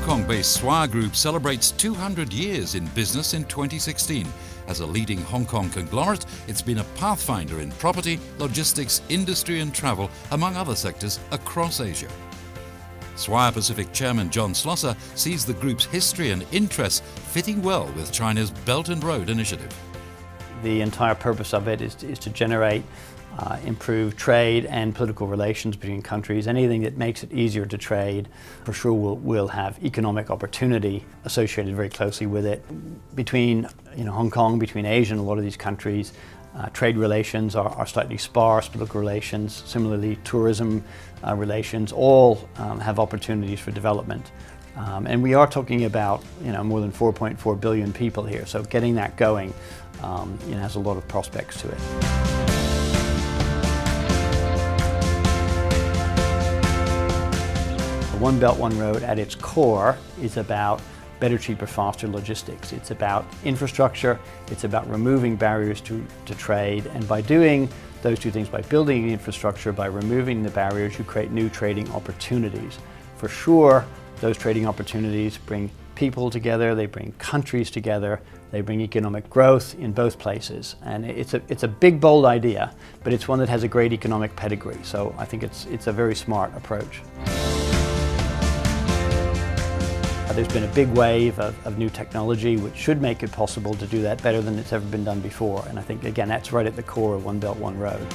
Kong-based Swire Group celebrates 200 years in business in 2016. As a leading Hong Kong conglomerate, it's been a pathfinder in property, logistics, industry and travel, among other sectors across Asia. Swire Pacific Chairman John Slosser sees the group's history and interests fitting well with China's Belt and Road Initiative. The entire purpose of it is to generate improve trade and political relations between countries. Anything that makes it easier to trade for sure will have economic opportunity associated very closely with it. Between Hong Kong, between Asia and a lot of these countries, trade relations are slightly sparse, political relations, similarly tourism relations, all have opportunities for development. And we are talking about more than 4.4 billion people here, so getting that going has a lot of prospects to it. One Belt, One Road at its core is about better, cheaper, faster logistics. It's about infrastructure, it's about removing barriers to trade, and by doing those two things, by building the infrastructure, by removing the barriers, you create new trading opportunities. For sure, those trading opportunities bring people together, they bring countries together, they bring economic growth in both places. And it's a big, bold idea, but it's one that has a great economic pedigree, so I think it's a very smart approach. There's been a big wave of new technology which should make it possible to do that better than it's ever been done before. And I think, again, that's right at the core of One Belt, One Road.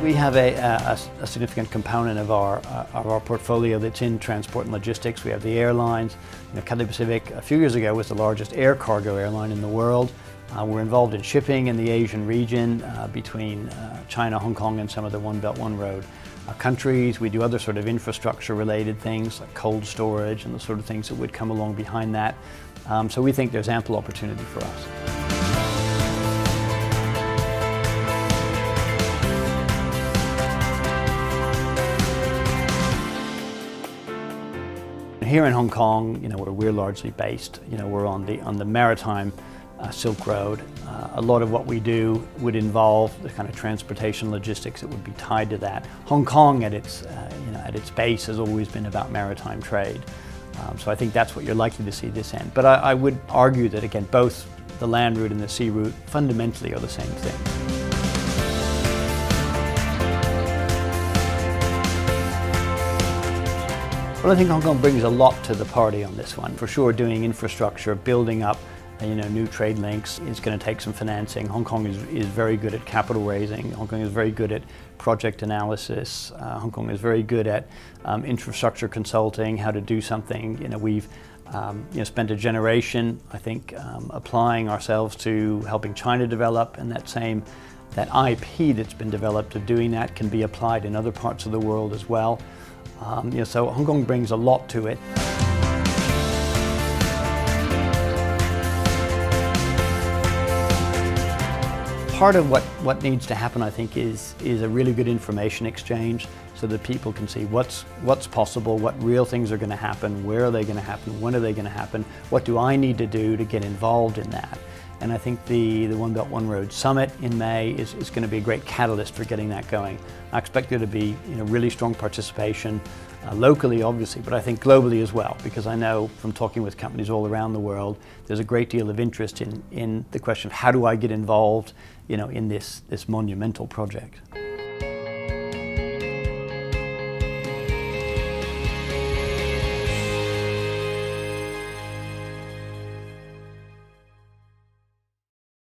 We have a significant component of our portfolio that's in transport and logistics. We have the airlines. Cathay Pacific a few years ago was the largest air cargo airline in the world. We're involved in shipping in the Asian region between China, Hong Kong, and some of the One Belt, One Road countries. We do other sort of infrastructure related things like cold storage and the sort of things that would come along behind that. So we think there's ample opportunity for us. Here in Hong Kong, where we're largely based, we're on the maritime Silk Road. A lot of what we do would involve the kind of transportation logistics that would be tied to that. Hong Kong at its base has always been about maritime trade. So I think that's what you're likely to see this end. But I would argue that, again, both the land route and the sea route fundamentally are the same thing. Well, I think Hong Kong brings a lot to the party on this one. For sure, doing infrastructure, building up new trade links is going to take some financing. Hong Kong is very good at capital raising. Hong Kong is very good at project analysis. Hong Kong is very good at infrastructure consulting, how to do something. We've spent a generation, I think, applying ourselves to helping China develop, and that IP that's been developed of doing that can be applied in other parts of the world as well. So Hong Kong brings a lot to it. Part of what needs to happen, I think, is a really good information exchange so that people can see what's possible, what real things are going to happen, where are they going to happen, when are they going to happen, what do I need to do to get involved in that. And I think the One Belt, One Road Summit in May is going to be a great catalyst for getting that going. I expect there to be really strong participation locally, obviously, but I think globally as well, because I know from talking with companies all around the world, there's a great deal of interest in the question of how do I get involved in this monumental project.